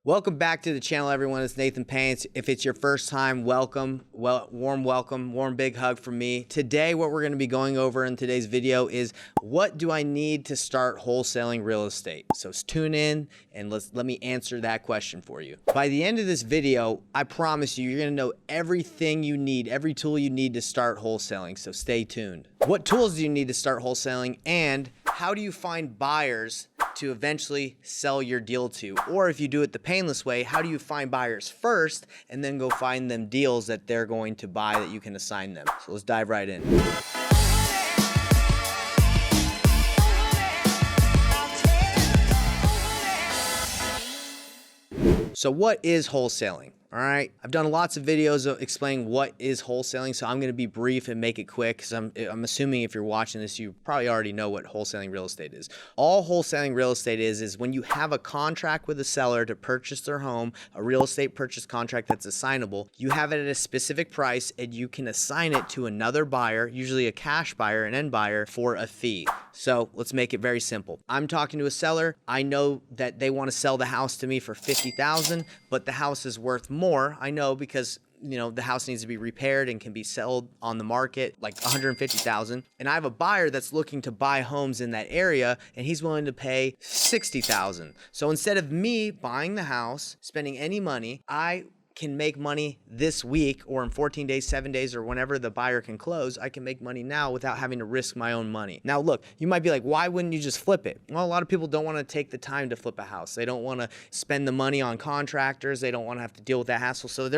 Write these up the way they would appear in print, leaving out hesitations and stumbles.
Welcome back to the channel, everyone. It's Nathan Paynes. If it's your first time, welcome. Warm welcome, warm big hug from me. Today, what we're going to be going over in today's video is what do I need to start wholesaling real estate? So tune in and let me answer that question for you. By the end of this video, I promise you're going to know everything you need, every tool you need to start wholesaling. So stay tuned. What tools do you need to start wholesaling, and how do you find buyers to eventually sell your deal to? Or if you do it the painless way, how do you find buyers first and then go find them deals that they're going to buy that you can assign them? So let's dive right in. So what is wholesaling? All right, I've done lots of videos of explaining what is wholesaling, so I'm going to be brief and make it quick because I'm assuming if you're watching this, you probably already know what wholesaling real estate is. All wholesaling real estate is when you have a contract with a seller to purchase their home, a real estate purchase contract that's assignable. You have it at a specific price and you can assign it to another buyer, usually a cash buyer, an end buyer, for a fee. So let's make it very simple. I'm talking to a seller. I know that they want to sell the house to me for $50,000, but the house is worth more. I know because the house needs to be repaired and can be sold on the market like $150,000. And I have a buyer that's looking to buy homes in that area and he's willing to pay $60,000. So instead of me buying the house, spending any money, I can make money this week or in 14 days, 7 days, or whenever the buyer can close. I can make money now without having to risk my own money. Now, look, you might be like, why wouldn't you just flip it? Well, a lot of people don't want to take the time to flip a house. They don't want to spend the money on contractors. They don't want to have to deal with that hassle. So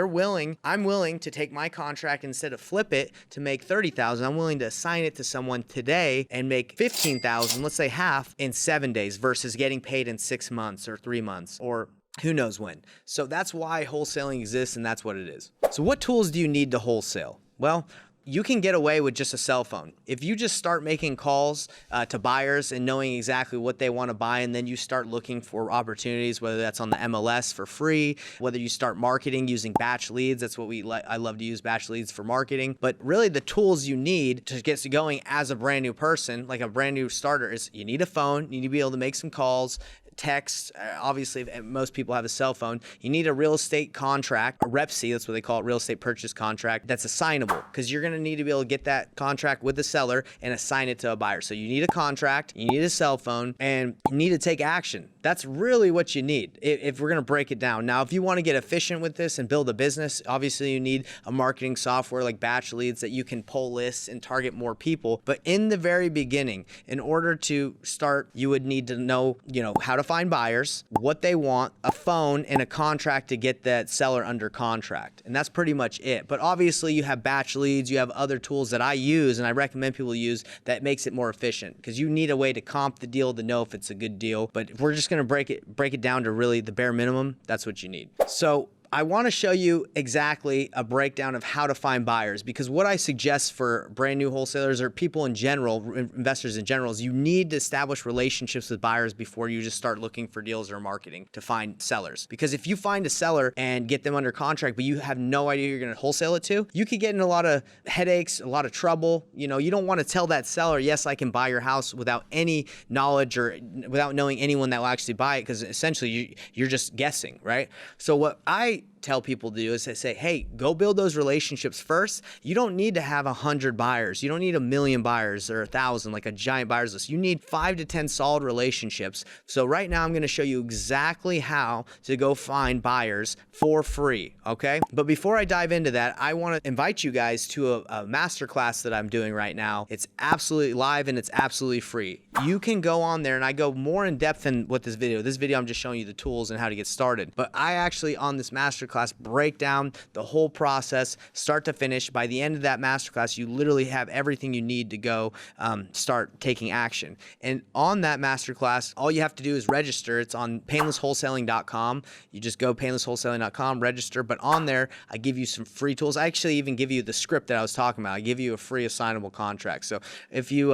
I'm willing to take my contract instead of flip it to make $30,000. I'm willing to assign it to someone today and make $15,000, let's say half, in 7 days versus getting paid in 6 months or 3 months or who knows when. So that's why wholesaling exists, and that's what it is. So what tools do you need to wholesale? Well, you can get away with just a cell phone. If you just start making calls to buyers and knowing exactly what they want to buy, and then you start looking for opportunities, whether that's on the MLS for free, whether you start marketing using batch leads. That's what I love to use batch leads for marketing. But really the tools you need to get going as a brand new person, like a brand new starter, is you need a phone, you need to be able to make some calls, text. Obviously, most people have a cell phone. You need a real estate contract, a REPC, that's what they call it, real estate purchase contract, that's assignable, because you're going to need to be able to get that contract with the seller and assign it to a buyer. So you need a contract, you need a cell phone, and you need to take action. That's really what you need if we're going to break it down. Now, if you want to get efficient with this and build a business, obviously you need a marketing software like batch leads that you can pull lists and target more people. But in the very beginning, in order to start, you would need to know, how to find buyers, what they want, a phone, and a contract to get that seller under contract. And that's pretty much it. But obviously you have batch leads, you have other tools that I use and I recommend people use that makes it more efficient, because you need a way to comp the deal to know if it's a good deal. But if we're just going to break it down to really the bare minimum, that's what you need. So I want to show you exactly a breakdown of how to find buyers, because what I suggest for brand new wholesalers or people in general, investors in general, is you need to establish relationships with buyers before you just start looking for deals or marketing to find sellers. Because if you find a seller and get them under contract, but you have no idea who you're going to wholesale it to, you could get in a lot of headaches, a lot of trouble. You don't want to tell that seller, yes, I can buy your house, without any knowledge or without knowing anyone that will actually buy it, because essentially you're just guessing, right? So what I tell people to do is I say, hey, go build those relationships first. You don't need to have 100 buyers. You don't need 1,000,000 buyers or 1,000, like a giant buyers list. You need 5 to 10 solid relationships. So right now I'm going to show you exactly how to go find buyers for free. Okay. But before I dive into that, I want to invite you guys to a masterclass that I'm doing right now. It's absolutely live and it's absolutely free. You can go on there, and I go more in depth than what this video. This video, I'm just showing you the tools and how to get started. But I actually, on this masterclass, break down the whole process, start to finish. By the end of that masterclass, you literally have everything you need to go start taking action. And on that masterclass, all you have to do is register. It's on painlesswholesaling.com. You just go painlesswholesaling.com, register. But on there, I give you some free tools. I actually even give you the script that I was talking about. I give you a free assignable contract. So if you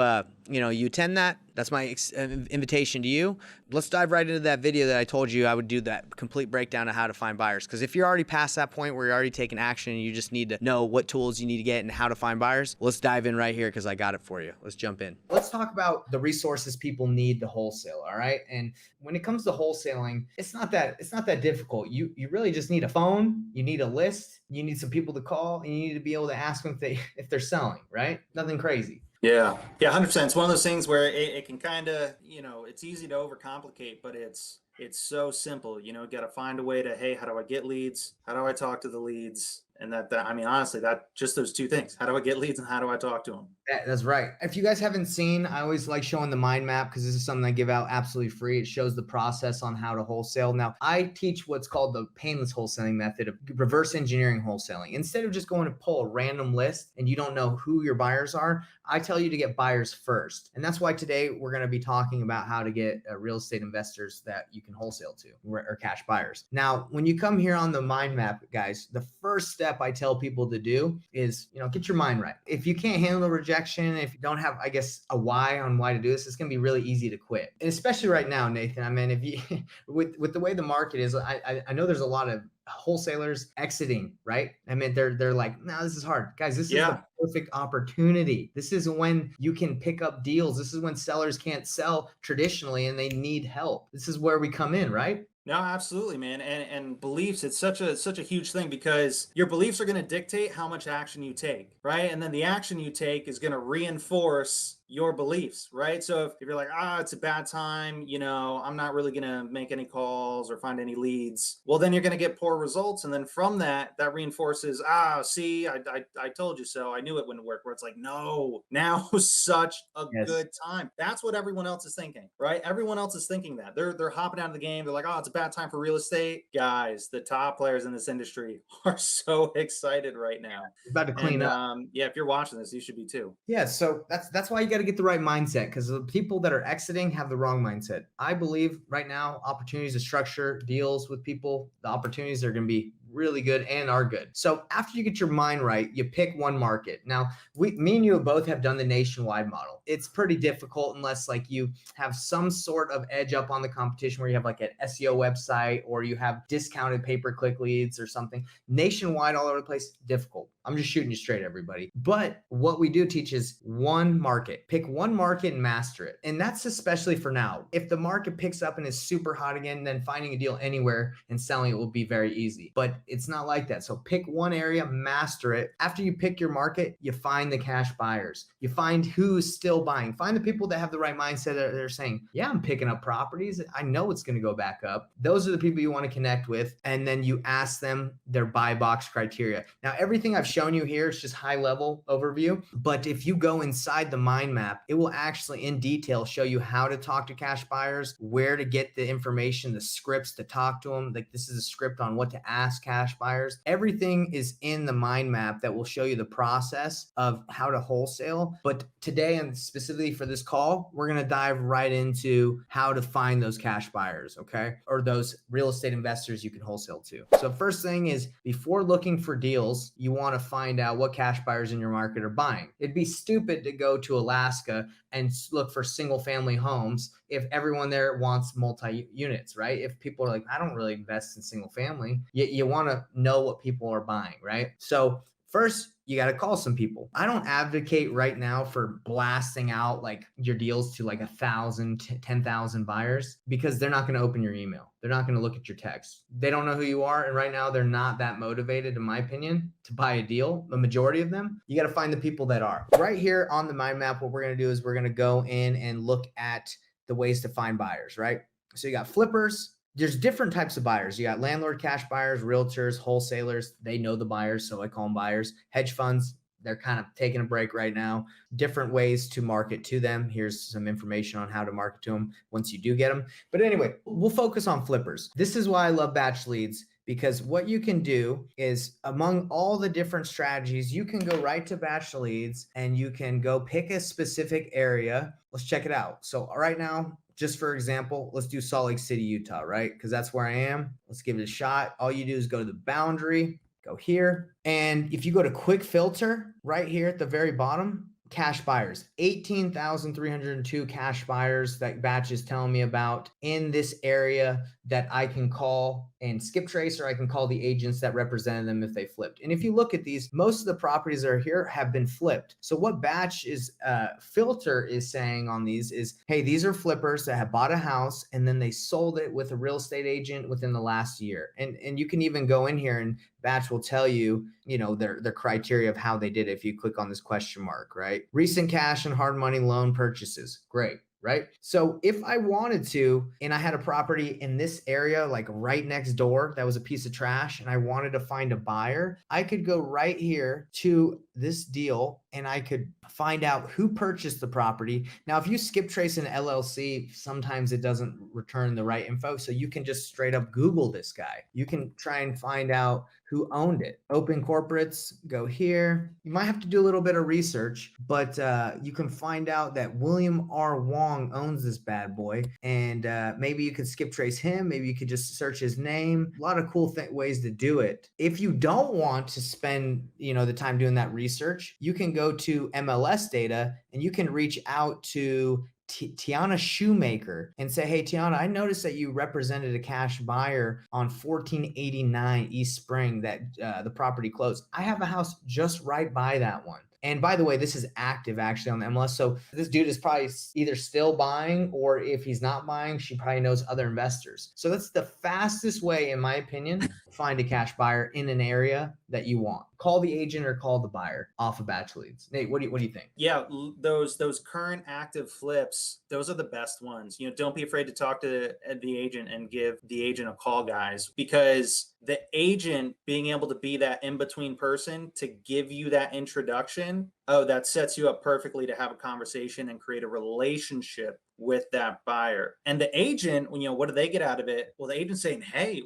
you attend that, that's my invitation to you. Let's dive right into that video that I told you I would do, that complete breakdown of how to find buyers. Because if you're you're already past that point where you're already taking action and you just need to know what tools you need to get and how to find buyers, let's dive in right here because I got it for you. Let's jump in. Let's talk about the resources people need to wholesale, all right? And when it comes to wholesaling, it's not that difficult. You really just need a phone, you need a list, you need some people to call, and you need to be able to ask them if they're selling, right? Nothing crazy. Yeah. Yeah. 100%. It's one of those things where it can kind of, it's easy to overcomplicate, but it's so simple. You got to find a way to, hey, how do I get leads? How do I talk to the leads? And I mean, honestly, that just those two things. How do I get leads and how do I talk to them? That's right. If you guys haven't seen, I always like showing the mind map because this is something I give out absolutely free. It shows the process on how to wholesale. Now, I teach what's called the painless wholesaling method of reverse engineering wholesaling. Instead of just going to pull a random list and you don't know who your buyers are, I tell you to get buyers first. And that's why today we're going to be talking about how to get real estate investors that you can wholesale to or cash buyers. Now, when you come here on the mind map, guys, the first step I tell people to do is, get your mind right. If you can't handle rejection, if you don't have, I guess, a why on why to do this, it's going to be really easy to quit. And especially right now, Nathan, I mean, if you, with the way the market is, I know there's a lot of wholesalers exiting, right? I mean, they're like, no, this is hard. Guys, this is the perfect opportunity. This is when you can pick up deals. This is when sellers can't sell traditionally and they need help. This is where we come in, right? No, absolutely, man. And beliefs, it's such a huge thing because your beliefs are going to dictate how much action you take, right? And then the action you take is going to reinforce your beliefs, right? So if you're like, it's a bad time, I'm not really going to make any calls or find any leads, well, then you're going to get poor results. And then from that reinforces, see, I told you so. I knew it wouldn't work. Where it's like, no, now is such a good time. That's what everyone else is thinking, right? Everyone else is thinking that. They're hopping out of the game. They're like, it's a bad time for real estate. Guys, the top players in this industry are so excited right now. It's about to clean up. If you're watching this, you should be too. Yeah, so that's why you got to get the right mindset because the people that are exiting have the wrong mindset. I believe right now opportunities to structure deals with people, the opportunities are going to be really good and are good. So after you get your mind right, you pick one market. Now, me and you both have done the nationwide model. It's pretty difficult unless like you have some sort of edge up on the competition where you have like an SEO website or you have discounted pay-per-click leads or something. Nationwide all over the place, difficult. I'm just shooting you straight, everybody. But what we do teach is one market. Pick one market and master it. And that's especially for now. If the market picks up and is super hot again, then finding a deal anywhere and selling it will be very easy. But it's not like that. So pick one area, master it. After you pick your market, you find the cash buyers. You find who's still buying. Find the people that have the right mindset that they're saying, yeah, I'm picking up properties. I know it's going to go back up. Those are the people you want to connect with. And then you ask them their buy box criteria. Now, everything I've shown you here is just high level overview. But if you go inside the mind map, it will actually in detail show you how to talk to cash buyers, where to get the information, the scripts to talk to them. Like this is a script on what to ask cash buyers. Everything is in the mind map that will show you the process of how to wholesale. But today, and specifically for this call, we're going to dive right into how to find those cash buyers, okay? Or those real estate investors you can wholesale to. So first thing is before looking for deals, you want to find out what cash buyers in your market are buying. It'd be stupid to go to Alaska and look for single family homes if everyone there wants multi-units, right? If people are like, I don't really invest in single family, you want to know what people are buying, right? So first, you got to call some people. I don't advocate right now for blasting out like your deals to like 1,000, 10,000 buyers because they're not going to open your email. They're not going to look at your text. They don't know who you are. And right now they're not that motivated, in my opinion, to buy a deal. The majority of them, you got to find the people that are. Right here on the mind map, what we're going to do is we're going to go in and look at the ways to find buyers, right? So you got flippers. There's different types of buyers. You got landlord cash buyers, realtors, wholesalers. They know the buyers, so I call them buyers. Hedge funds, they're kind of taking a break right now. Different ways to market to them. Here's some information on how to market to them once you do get them. But anyway, we'll focus on flippers. This is why I love batch leads, because what you can do is among all the different strategies, you can go right to batch leads and you can go pick a specific area. Let's check it out. So right now, just for example, let's do Salt Lake City, Utah, right? Because that's where I am. Let's give it a shot. All you do is go to the boundary, go here. And if you go to quick filter right here at the very bottom, cash buyers, 18,302 cash buyers that batch is telling me about in this area that I can call and skip trace, or I can call the agents that represented them if they flipped. And if you look at these, most of the properties that are here have been flipped. So what Batch is filter is saying on these is, hey, these are flippers that have bought a house and then they sold it with a real estate agent within the last year. And you can even go in here and Batch will tell you, their criteria of how they did it if you click on this question mark, right? Recent cash and hard money loan purchases. Great. Right? So if I wanted to, and I had a property in this area, like right next door, that was a piece of trash, and I wanted to find a buyer, I could go right here to this deal and I could find out who purchased the property. Now, if you skip trace an LLC, sometimes it doesn't return the right info. So you can just straight up Google this guy. You can try and find out who owned it. Open corporates, go here. You might have to do a little bit of research, but you can find out that William R. Wong owns this bad boy. And maybe you could skip trace him. Maybe you could just search his name. A lot of cool ways to do it. If you don't want to spend, the time doing that research, you can go to MLS data and you can reach out to Tiana Shoemaker and say, hey, Tiana, I noticed that you represented a cash buyer on 1489 East Spring that the property closed. I have a house just right by that one. And by the way, this is active actually on the MLS. So this dude is probably either still buying, or if he's not buying, she probably knows other investors. So that's the fastest way, in my opinion, to find a cash buyer in an area that you want. Call the agent or call the buyer off of Batch Leads. Nate, what do you think? Yeah, those current active flips, those are the best ones. Don't be afraid to talk to the agent and give the agent a call, guys, because the agent being able to be that in-between person to give you that introduction, that sets you up perfectly to have a conversation and create a relationship with that buyer. And the agent, what do they get out of it? Well, the agent's saying, hey,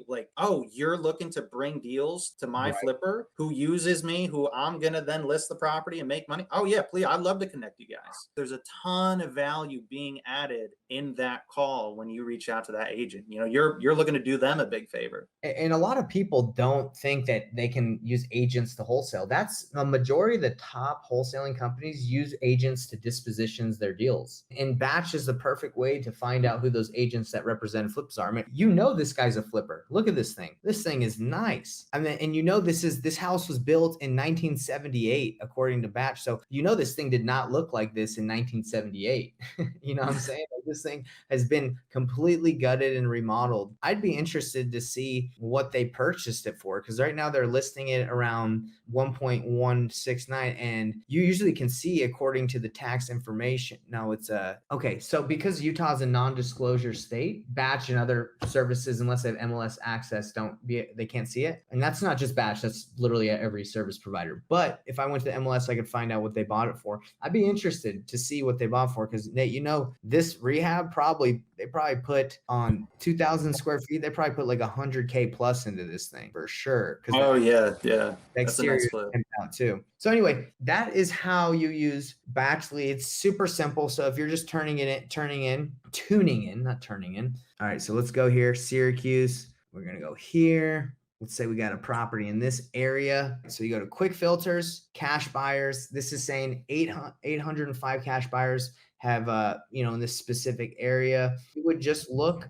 you're looking to bring deals to my flipper who uses me, who I'm going to then list the property and make money. Oh yeah, please. I'd love to connect you guys. There's a ton of value being added in that call when you reach out to that agent. You're looking to do them a big favor. And a lot of people don't think that they can use agents to wholesale. That's a majority of the top wholesaling companies use agents to dispositions their deals. And Batch is the perfect way to find out who those agents that represent flips are. I mean, this guy's a flipper. Look at this thing. This thing is nice. I mean, and this house was built in 1978, according to Batch. So this thing did not look like this in 1978. You know what I'm saying? This thing has been completely gutted and remodeled. I'd be interested to see what they purchased it for, because right now they're listing it around 1.169, and you usually can see according to the tax information. No, it's okay. So because Utah's a non-disclosure state, Batch and other services, unless they have MLS access, they can't see it. And that's not just Batch, that's literally every service provider. But if I went to the MLS, I could find out what they bought it for. I'd be interested to see what they bought for, because Nate, this rehab they probably put on 2,000 square feet. They probably put like $100K plus into this thing for sure. Oh yeah. The exterior came out too. So anyway, that is how you use Batch Leads. Super simple. So if you're just tuning in. All right, so let's go here. Syracuse. We're gonna go here. Let's say we got a property in this area. So you go to quick filters, cash buyers. This is saying 805 cash buyers have, in this specific area. You would just look,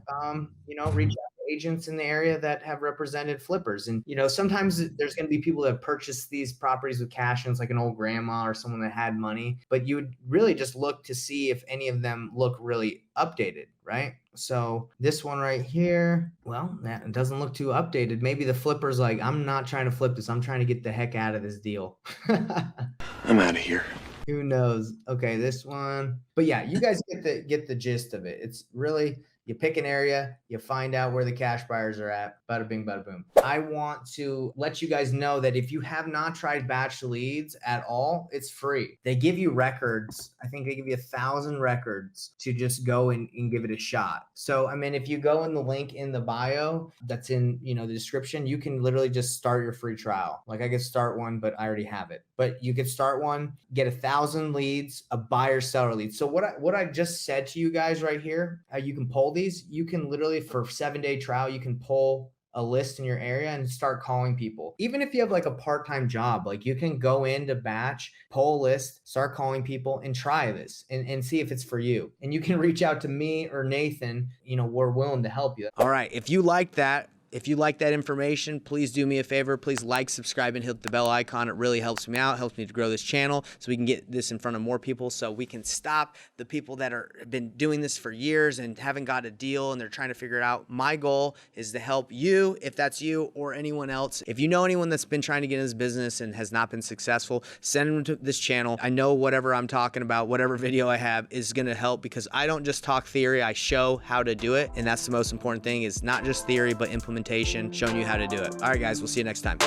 reach out to agents in the area that have represented flippers. And, sometimes there's going to be people that have purchased these properties with cash, and it's like an old grandma or someone that had money, but you would really just look to see if any of them look really updated, right? So this one right here, well, that doesn't look too updated. Maybe the flipper's like, I'm not trying to flip this. I'm trying to get the heck out of this deal. I'm out of here. Who knows? Okay, this one. But yeah, you guys get the gist of it. It's really, you pick an area, you find out where the cash buyers are at, bada bing, bada boom. I want to let you guys know that if you have not tried Batch Leads at all, it's free. They give you records. I think they give you 1,000 records to just go and give it a shot. So, I mean, if you go in the link in the bio that's in, the description, you can literally just start your free trial. Like I could start one, but I already have it. But you could start one, get 1,000 leads, a buyer seller lead. So what I just said to you guys right here, how you can pull these, you can literally for 7-day trial, you can pull a list in your area and start calling people. Even if you have like a part-time job, like you can go into Batch, pull a list, start calling people and try this and see if it's for you. And you can reach out to me or Nathan, we're willing to help you. All right. If you like that, If you like that information, please do me a favor. Please like, subscribe, and hit the bell icon. It really helps me out, helps me to grow this channel so we can get this in front of more people, so we can stop the people that have been doing this for years and haven't got a deal and they're trying to figure it out. My goal is to help you, if that's you or anyone else. If you know anyone that's been trying to get in this business and has not been successful, send them to this channel. I know whatever I'm talking about, whatever video I have is going to help, because I don't just talk theory, I show how to do it. And that's the most important thing, is not just theory, but implementation, showing you how to do it. All right, guys, we'll see you next time.